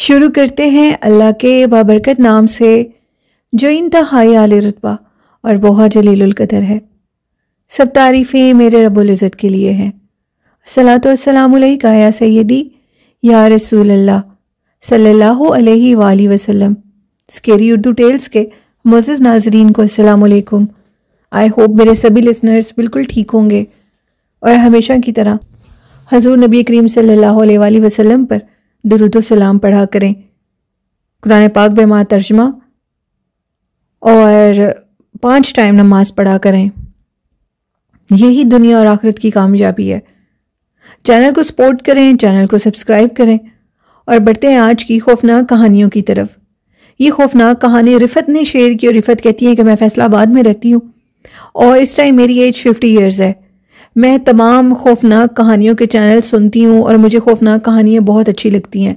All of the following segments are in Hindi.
शुरू करते हैं अल्लाह के बाबरकत नाम से जो इंतहाई आले रुतबा और बहुत जलीलुल कदर है। सब तारीफ़ें मेरे रब्बुल इज़्ज़त के लिए हैं। सलातो वस्सलामु अलैका या सय्यदी या रसूल अल्लाह सल्लल्लाहु अलैहि वाली वसल्लम। स्केरी उर्दू टेल्स के मोअज़्ज़ज़ नाज़रीन को अस्सलामु अलैकुम। आई होप मेरे सभी लिसनर्स बिल्कुल ठीक होंगे और हमेशा की तरह हज़ूर नबी करीम सल्लल्लाहु अलैहि वसल्लम पर दुरूद व सलाम पढ़ा करें। कुरान पाक बेमा तर्जमा और 5 टाइम नमाज पढ़ा करें। यही दुनिया और आखिरत की कामयाबी है। चैनल को सपोर्ट करें, चैनल को सब्सक्राइब करें और बढ़ते हैं आज की खौफनाक कहानियों की तरफ। ये खौफनाक कहानी रिफ़त ने शेयर की और रिफ़त कहती है कि मैं फैसलाबाद में रहती हूँ और इस टाइम मेरी एज 50 ईयर्स है। मैं तमाम खौफनाक कहानियों के चैनल सुनती हूँ और मुझे खौफनाक कहानियाँ बहुत अच्छी लगती हैं।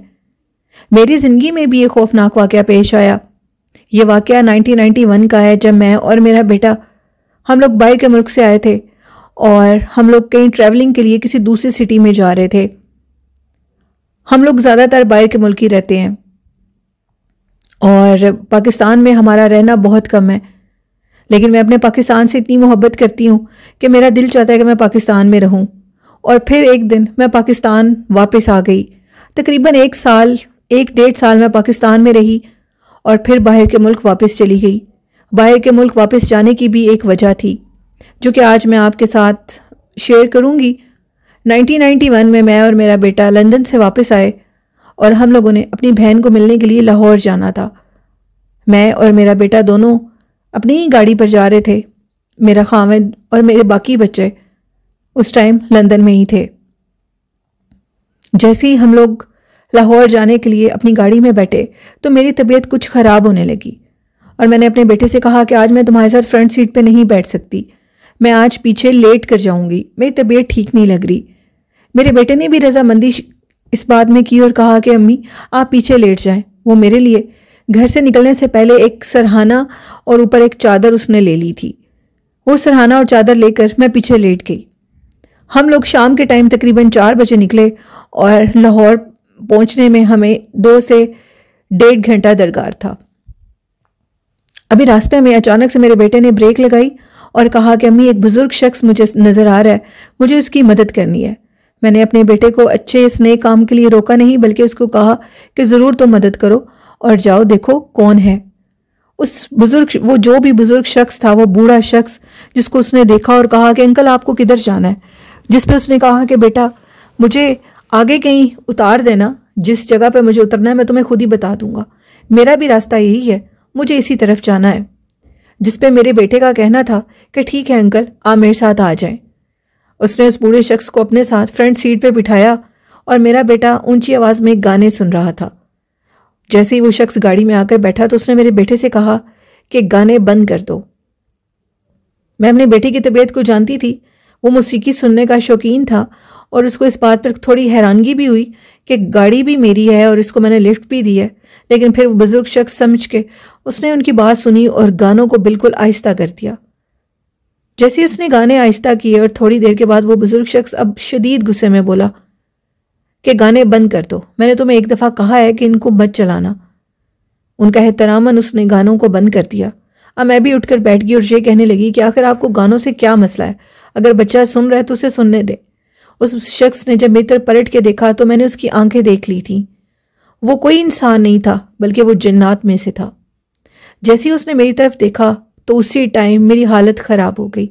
मेरी ज़िंदगी में भी ये खौफनाक वाक़या पेश आया। ये वाक़या 1991 का है, जब मैं और मेरा बेटा हम लोग बाहर के मुल्क से आए थे और हम लोग कहीं ट्रैवलिंग के लिए किसी दूसरी सिटी में जा रहे थे। हम लोग ज़्यादातर बाहर के मुल्क ही रहते हैं और पाकिस्तान में हमारा रहना बहुत कम है, लेकिन मैं अपने पाकिस्तान से इतनी मोहब्बत करती हूँ कि मेरा दिल चाहता है कि मैं पाकिस्तान में रहूँ। और फिर एक दिन मैं पाकिस्तान वापस आ गई। तकरीबन 1-1.5 साल मैं पाकिस्तान में रही और फिर बाहर के मुल्क वापस चली गई। बाहर के मुल्क वापस जाने की भी एक वजह थी जो कि आज मैं आपके साथ शेयर करूँगी। 1991 में मैं और मेरा बेटा लंदन से वापस आए और हम लोगों ने अपनी बहन को मिलने के लिए लाहौर जाना था। मैं और मेरा बेटा दोनों अपनी ही गाड़ी पर जा रहे थे। मेरा खामिद और मेरे बाकी बच्चे उस टाइम लंदन में ही थे। जैसे ही हम लोग लाहौर जाने के लिए अपनी गाड़ी में बैठे तो मेरी तबीयत कुछ ख़राब होने लगी और मैंने अपने बेटे से कहा कि आज मैं तुम्हारे साथ फ्रंट सीट पे नहीं बैठ सकती, मैं आज पीछे लेट कर जाऊंगी, मेरी तबीयत ठीक नहीं लग रही। मेरे बेटे ने भी रजामंदी इस बात में की और कहा कि अम्मी आप पीछे लेट जाएं। वो मेरे लिए घर से निकलने से पहले एक सरहाना और ऊपर एक चादर उसने ले ली थी। वो सरहाना और चादर लेकर मैं पीछे लेट गई। हम लोग शाम के टाइम तकरीबन 4 बजे निकले और लाहौर पहुंचने में हमें 2 से 1.5 घंटा दरकार था। अभी रास्ते में अचानक से मेरे बेटे ने ब्रेक लगाई और कहा कि अम्मी एक बुजुर्ग शख्स मुझे नज़र आ रहा है, मुझे उसकी मदद करनी है। मैंने अपने बेटे को अच्छे इस नए काम के लिए रोका नहीं, बल्कि उसको कहा कि ज़रूर तुम मदद करो और जाओ देखो कौन है। वो जो भी बुजुर्ग शख्स था, वो बूढ़ा शख्स जिसको उसने देखा और कहा कि अंकल आपको किधर जाना है, जिस पे उसने कहा कि बेटा मुझे आगे कहीं उतार देना, जिस जगह पर मुझे उतरना है मैं तुम्हें खुद ही बता दूंगा, मेरा भी रास्ता यही है, मुझे इसी तरफ जाना है। जिस पे मेरे बेटे का कहना था कि ठीक है अंकल आप मेरे साथ आ जाएं। उसने उस बूढ़े शख्स को अपने साथ फ्रंट सीट पे बिठाया और मेरा बेटा ऊंची आवाज़ में गाने सुन रहा था। जैसे ही वो शख्स गाड़ी में आकर बैठा तो उसने मेरे बेटे से कहा कि गाने बंद कर दो। मैं अपने बेटे की तबीयत को जानती थी, वो मौसीकी सुनने का शौकीन था और उसको इस बात पर थोड़ी हैरानगी भी हुई कि गाड़ी भी मेरी है और इसको मैंने लिफ्ट भी दी है। लेकिन फिर वो बुजुर्ग शख्स समझ के उसने उनकी बात सुनी और गानों को बिल्कुल आहिस्ता कर दिया। जैसे ही उसने गाने आहिस्ता किए और थोड़ी देर के बाद वो बुजुर्ग शख्स अब शदीद गुस्से में बोला कि गाने बंद कर दो, मैंने तुम्हें एक दफ़ा कहा है कि इनको मत चलाना। उनका एहतरामन उसने गानों को बंद कर दिया। अब मैं भी उठकर बैठ गई और ये कहने लगी कि आखिर आपको गानों से क्या मसला है, अगर बच्चा सुन रहा है तो उसे सुनने दे। उस शख्स ने जब मेरी तरफ पलट के देखा तो मैंने उसकी आंखें देख ली थी। वो कोई इंसान नहीं था बल्कि वो जन्नात में से था। जैसे ही उसने मेरी तरफ देखा तो उसी टाइम मेरी हालत ख़राब हो गई।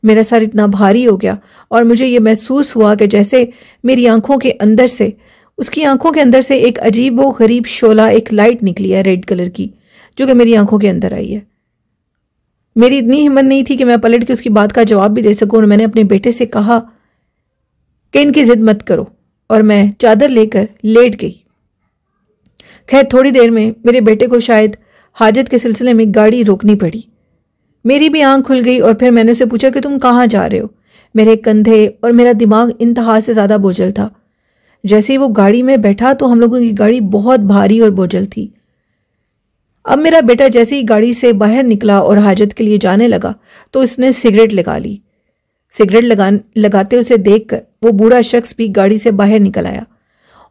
मेरा सर इतना भारी हो गया और मुझे ये महसूस हुआ कि जैसे मेरी आंखों के अंदर से, उसकी आंखों के अंदर से एक अजीब व गरीब शोला, एक लाइट निकली है रेड कलर की, जो कि मेरी आंखों के अंदर आई है। मेरी इतनी हिम्मत नहीं थी कि मैं पलट के उसकी बात का जवाब भी दे सकूं और मैंने अपने बेटे से कहा कि इनकी जिद मत करो और मैं चादर लेकर लेट गई। खैर थोड़ी देर में मेरे बेटे को शायद हाजत के सिलसिले में गाड़ी रोकनी पड़ी। मेरी भी आंख खुल गई और फिर मैंने उसे पूछा कि तुम कहाँ जा रहे हो। मेरे कंधे और मेरा दिमाग इंतहा से ज़्यादा बोझल था। जैसे ही वो गाड़ी में बैठा तो हम लोगों की गाड़ी बहुत भारी और बोझल थी। अब मेरा बेटा जैसे ही गाड़ी से बाहर निकला और हाजत के लिए जाने लगा तो उसने सिगरेट लगा ली। सिगरेट लगाते उसे देखकर वो बूढ़ा शख्स भी गाड़ी से बाहर निकल आया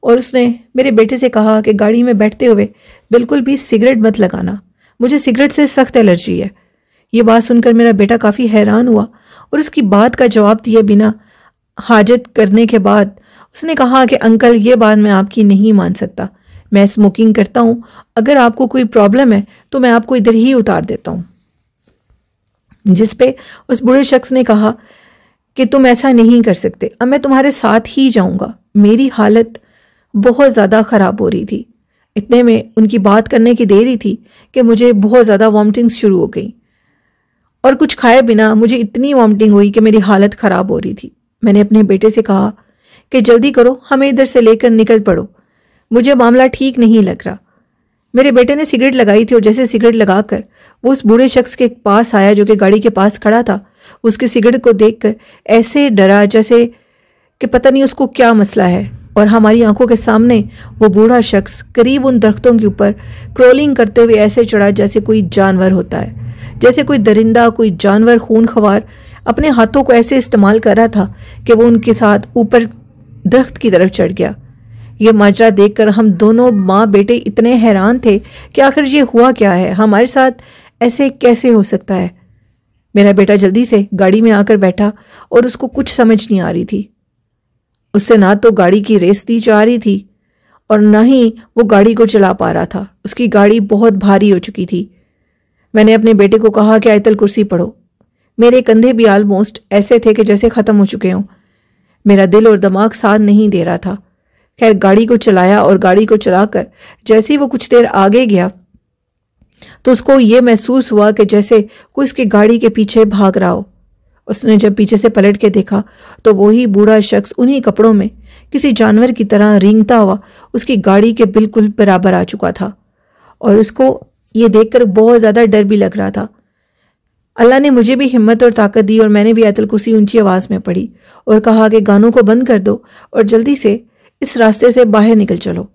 और उसने मेरे बेटे से कहा कि गाड़ी में बैठते हुए बिल्कुल भी सिगरेट मत लगाना, मुझे सिगरेट से सख्त एलर्जी है। ये बात सुनकर मेरा बेटा काफ़ी हैरान हुआ और उसकी बात का जवाब दिए बिना हाजत करने के बाद उसने कहा कि अंकल, ये बात मैं आपकी नहीं मान सकता, मैं स्मोकिंग करता हूँ, अगर आपको कोई प्रॉब्लम है तो मैं आपको इधर ही उतार देता हूँ। जिस पे उस बूढ़े शख्स ने कहा कि तुम ऐसा नहीं कर सकते, अब मैं तुम्हारे साथ ही जाऊँगा। मेरी हालत बहुत ज़्यादा ख़राब हो रही थी। इतने में उनकी बात करने की देरी थी कि मुझे बहुत ज़्यादा वॉमिटिंग्स शुरू हो गई और कुछ खाए बिना मुझे इतनी वॉमिटिंग हुई कि मेरी हालत ख़राब हो रही थी। मैंने अपने बेटे से कहा कि जल्दी करो, हमें इधर से लेकर निकल पड़ो, मुझे मामला ठीक नहीं लग रहा। मेरे बेटे ने सिगरेट लगाई थी और जैसे सिगरेट लगाकर वो उस बूढ़े शख्स के पास आया जो कि गाड़ी के पास खड़ा था, उसके सिगरेट को देखकर ऐसे डरा जैसे कि पता नहीं उसको क्या मसला है। और हमारी आंखों के सामने वो बूढ़ा शख्स करीब उन दरख्तों के ऊपर क्रोलिंग करते हुए ऐसे चढ़ा जैसे कोई जानवर होता है, जैसे कोई दरिंदा, कोई जानवर खूनख्वार अपने हाथों को ऐसे इस्तेमाल कर रहा था कि वो उनके साथ ऊपर दरख्त की तरफ चढ़ गया। ये माजरा देखकर हम दोनों माँ बेटे इतने हैरान थे कि आखिर ये हुआ क्या है, हमारे साथ ऐसे कैसे हो सकता है। मेरा बेटा जल्दी से गाड़ी में आकर बैठा और उसको कुछ समझ नहीं आ रही थी। उससे ना तो गाड़ी की रेस दी जा रही थी और ना ही वो गाड़ी को चला पा रहा था। उसकी गाड़ी बहुत भारी हो चुकी थी। मैंने अपने बेटे को कहा कि आयतल कुर्सी पढ़ो। मेरे कंधे भी ऑलमोस्ट ऐसे थे कि जैसे ख़त्म हो चुके हों। मेरा दिल और दिमाग साथ नहीं दे रहा था। खैर गाड़ी को चलाया और गाड़ी को चलाकर जैसे ही वो कुछ देर आगे गया तो उसको ये महसूस हुआ कि जैसे कोई उसकी गाड़ी के पीछे भाग रहा हो। उसने जब पीछे से पलट के देखा तो वही बूढ़ा शख्स उन्हीं कपड़ों में किसी जानवर की तरह रेंगता हुआ उसकी गाड़ी के बिल्कुल बराबर आ चुका था और उसको ये देखकर बहुत ज़्यादा डर भी लग रहा था। अल्लाह ने मुझे भी हिम्मत और ताकत दी और मैंने भी आयतुल कुर्सी ऊंची आवाज़ में पढ़ी और कहा कि गानों को बंद कर दो और जल्दी से इस रास्ते से बाहर निकल चलो।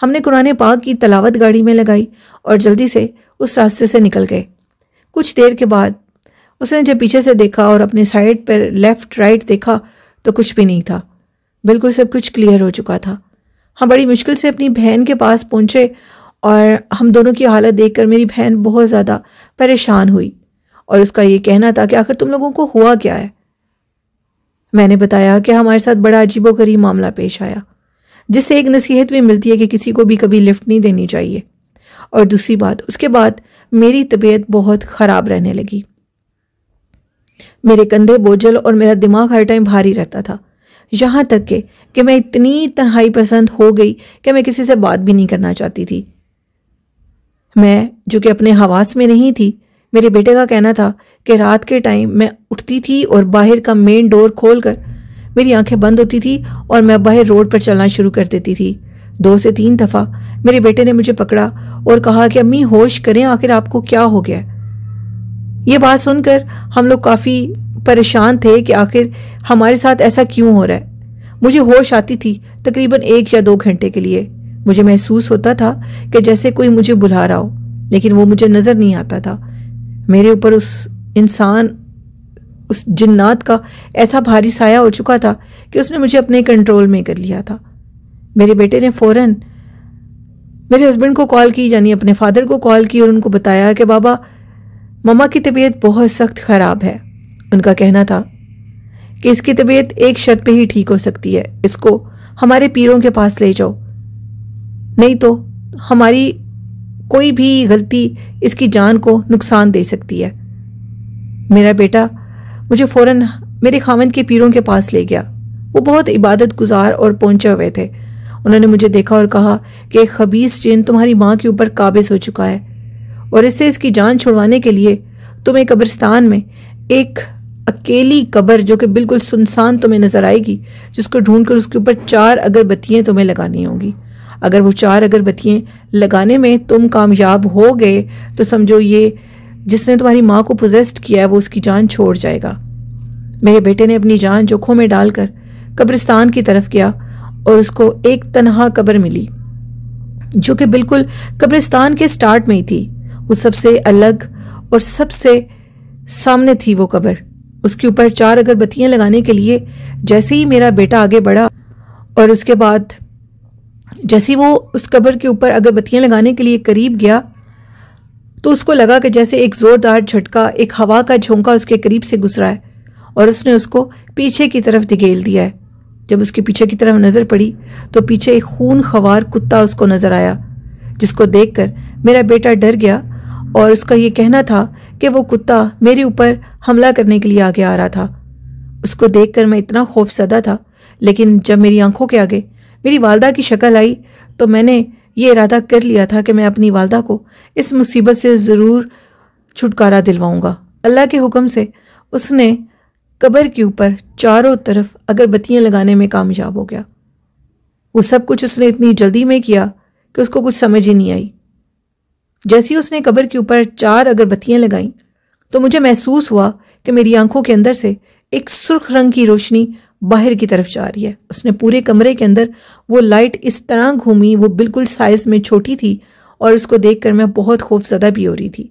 हमने कुरान पाक की तलावत गाड़ी में लगाई और जल्दी से उस रास्ते से निकल गए। कुछ देर के बाद उसने जब पीछे से देखा और अपने साइड पर लेफ्ट राइट देखा तो कुछ भी नहीं था। बिल्कुल सब कुछ क्लियर हो चुका था। हम बड़ी मुश्किल से अपनी बहन के पास पहुंचे और हम दोनों की हालत देखकर मेरी बहन बहुत ज़्यादा परेशान हुई और उसका ये कहना था कि आखिर तुम लोगों को हुआ क्या है। मैंने बताया कि हमारे साथ बड़ा अजीबोगरीब मामला पेश आया, जिससे एक नसीहत भी मिलती है कि किसी को भी कभी लिफ्ट नहीं देनी चाहिए। और दूसरी बात, उसके बाद मेरी तबीयत बहुत ख़राब रहने लगी। मेरे कंधे बोझल और मेरा दिमाग हर टाइम भारी रहता था, यहाँ तक कि मैं इतनी तन्हाई पसंद हो गई कि मैं किसी से बात भी नहीं करना चाहती थी। मैं जो कि अपने हवास में नहीं थी, मेरे बेटे का कहना था कि रात के टाइम मैं उठती थी और बाहर का मेन डोर खोलकर मेरी आंखें बंद होती थी और मैं बाहर रोड पर चलना शुरू कर देती थी। 2 से 3 दफ़ा मेरे बेटे ने मुझे पकड़ा और कहा कि अम्मी होश करें, आखिर आपको क्या हो गया। ये बात सुनकर हम लोग काफ़ी परेशान थे कि आखिर हमारे साथ ऐसा क्यों हो रहा है। मुझे होश आती थी तकरीबन 1 या 2 घंटे के लिए। मुझे महसूस होता था कि जैसे कोई मुझे बुला रहा हो, लेकिन वो मुझे नज़र नहीं आता था। मेरे ऊपर उस जिन्नात का ऐसा भारी साया हो चुका था कि उसने मुझे अपने कंट्रोल में कर लिया था। मेरे बेटे ने फ़ौरन मेरे हस्बैंड को कॉल की, यानी अपने फादर को कॉल की और उनको बताया कि बाबा, मम्मा की तबीयत बहुत सख्त ख़राब है। उनका कहना था कि इसकी तबीयत एक शर्त पे ही ठीक हो सकती है, इसको हमारे पीरों के पास ले जाओ, नहीं तो हमारी कोई भी गलती इसकी जान को नुकसान दे सकती है। मेरा बेटा मुझे फ़ौरन मेरे खामन के पीरों के पास ले गया। वो बहुत इबादत गुजार और पहुंचे हुए थे। उन्होंने मुझे देखा और कहा कि एक खबीस जिन तुम्हारी माँ के ऊपर काबिज हो चुका है और इससे इसकी जान छुड़वाने के लिए तुम्हें कब्रिस्तान में एक अकेली कब्र जो कि बिल्कुल सुनसान तुम्हें नजर आएगी, जिसको ढूंढकर उसके ऊपर 4 अगरबत्तियाँ तुम्हें लगानी होंगी। अगर वो 4 अगरबत्तियाँ लगाने में तुम कामयाब हो गए तो समझो ये जिसने तुम्हारी माँ को पोजेस्ट किया है वो उसकी जान छोड़ जाएगा। मेरे बेटे ने अपनी जान जोखों में डालकर कब्रिस्तान की तरफ गया और उसको एक तनहा कब्र मिली जो कि बिल्कुल कब्रिस्तान के स्टार्ट में ही थी। वो सबसे अलग और सबसे सामने थी वो कब्र। उसके ऊपर 4 अगरबत्तियाँ लगाने के लिए जैसे ही मेरा बेटा आगे बढ़ा और उसके बाद जैसे वो उस कब्र के ऊपर अगरबत्तियाँ लगाने के लिए करीब गया तो उसको लगा कि जैसे एक ज़ोरदार झटका, एक हवा का झोंका उसके करीब से गुजरा है और उसने उसको पीछे की तरफ धकेल दिया है। जब उसके पीछे की तरफ नज़र पड़ी तो पीछे एक खून खवार कुत्ता उसको नज़र आया, जिसको देखकर मेरा बेटा डर गया और उसका ये कहना था कि वो कुत्ता मेरे ऊपर हमला करने के लिए आगे आ रहा था। उसको देखकर मैं इतना खौफजदा था, लेकिन जब मेरी आंखों के आगे मेरी वालदा की शक्ल आई तो मैंने ये इरादा कर लिया था कि मैं अपनी वालदा को इस मुसीबत से ज़रूर छुटकारा दिलवाऊंगा। अल्लाह के हुक्म से उसने कब्र के ऊपर चारों तरफ अगरबत्तियाँ लगाने में कामयाब हो गया। वो सब कुछ उसने इतनी जल्दी में किया कि उसको कुछ समझ ही नहीं आई। जैसे ही उसने कब्र के ऊपर 4 अगरबत्तियाँ लगाईं तो मुझे महसूस हुआ कि मेरी आंखों के अंदर से एक सुर्ख रंग की रोशनी बाहर की तरफ जा रही है। उसने पूरे कमरे के अंदर वो लाइट इस तरह घूमी, वो बिल्कुल साइज़ में छोटी थी और उसको देखकर मैं बहुत खौफजदा भी हो रही थी।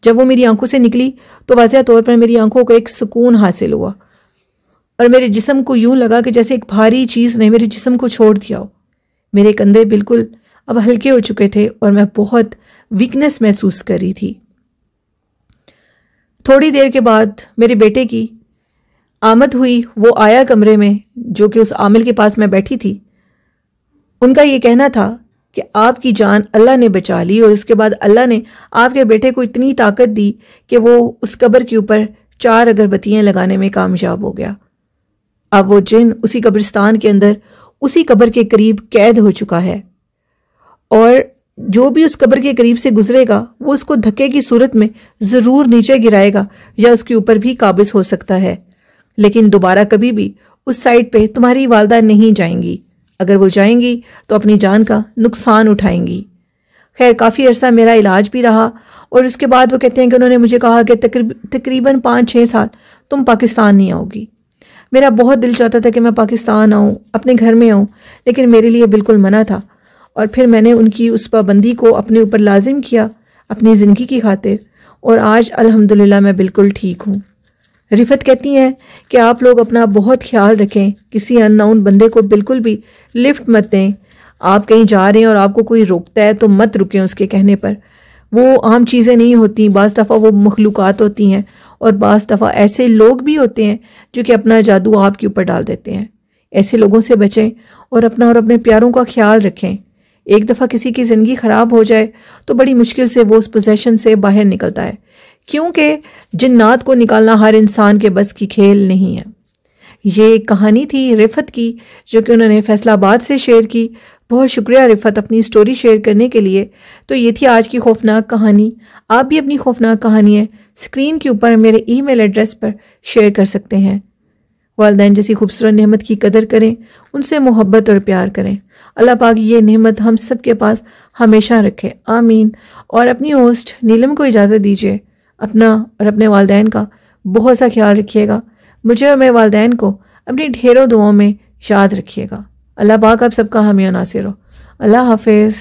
जब वो मेरी आंखों से निकली तो वाज़ह तौर पर मेरी आंखों को एक सुकून हासिल हुआ और मेरे जिस्म को यूं लगा कि जैसे एक भारी चीज़ ने मेरे जिस्म को छोड़ दिया हो। मेरे कंधे बिल्कुल अब हल्के हो चुके थे और मैं बहुत वीकनेस महसूस कर रही थी। थोड़ी देर के बाद मेरे बेटे की आमद हुई। वो आया कमरे में, जो कि उस आमिल के पास मैं बैठी थी। उनका ये कहना था कि आपकी जान अल्लाह ने बचा ली और उसके बाद अल्लाह ने आपके बेटे को इतनी ताकत दी कि वो उस कब्र के ऊपर 4 अगरबत्तियाँ लगाने में कामयाब हो गया। अब वो जिन उसी कब्रिस्तान के अंदर उसी कब्र के करीब कैद हो चुका है और जो भी उस कब्र के करीब से गुजरेगा वो उसको धक्के की सूरत में ज़रूर नीचे गिराएगा या उसके ऊपर भी काबिज हो सकता है, लेकिन दोबारा कभी भी उस साइड पे तुम्हारी वालदा नहीं जाएंगी। अगर वो जाएंगी तो अपनी जान का नुकसान उठाएंगी। खैर, काफ़ी अरसा मेरा इलाज भी रहा और उसके बाद वो कहते हैं कि उन्होंने मुझे कहा कि तकरीबन 5-6 साल तुम पाकिस्तान नहीं आओगी। मेरा बहुत दिल चाहता था कि मैं पाकिस्तान आऊँ, अपने घर में आऊँ, लेकिन मेरे लिए बिल्कुल मना था। और फिर मैंने उनकी उस पाबंदी को अपने ऊपर लाजिम किया अपनी ज़िंदगी की खातिर और आज अल्हम्दुलिल्लाह मैं बिल्कुल ठीक हूँ। रिफत कहती हैं कि आप लोग अपना बहुत ख्याल रखें, किसी अननोन बंदे को बिल्कुल भी लिफ्ट मत दें। आप कहीं जा रहे हैं और आपको कोई रोकता है तो मत रुकें उसके कहने पर। वो आम चीज़ें नहीं होती, बाज़ दफ़ा वो मखलूक़ात होती हैं और बाज़ दफ़ा ऐसे लोग भी होते हैं जो कि अपना जादू आपके ऊपर डाल देते हैं। ऐसे लोगों से बचें और अपना और अपने प्यारों का ख्याल रखें। एक दफ़ा किसी की ज़िंदगी ख़राब हो जाए तो बड़ी मुश्किल से वो उस पोजेशन से बाहर निकलता है, क्योंकि जिन्नात को निकालना हर इंसान के बस की खेल नहीं है। ये कहानी थी रिफत की, जो कि उन्होंने फैसलाबाद से शेयर की। बहुत शुक्रिया रिफत अपनी स्टोरी शेयर करने के लिए। तो ये थी आज की खौफनाक कहानी। आप भी अपनी खौफनाक कहानियाँ स्क्रीन के ऊपर मेरे ईमेल एड्रेस पर शेयर कर सकते हैं। वालिदैन जैसी खूबसूरत नेमत की कदर करें, उनसे मोहब्बत और प्यार करें। अल्लाह पाक ये नेमत हम सब के पास हमेशा रखे, आमीन। और अपनी होस्ट नीलम को इजाज़त दीजिए। अपना और अपने वालिदैन का बहुत सा ख्याल रखिएगा। मुझे और मेरे वालिदैन को अपनी ढेरों दुआओं में याद रखिएगा। अल्लाह पाक आप सबका हामी और नासिर हो। अल्लाह हाफिज़।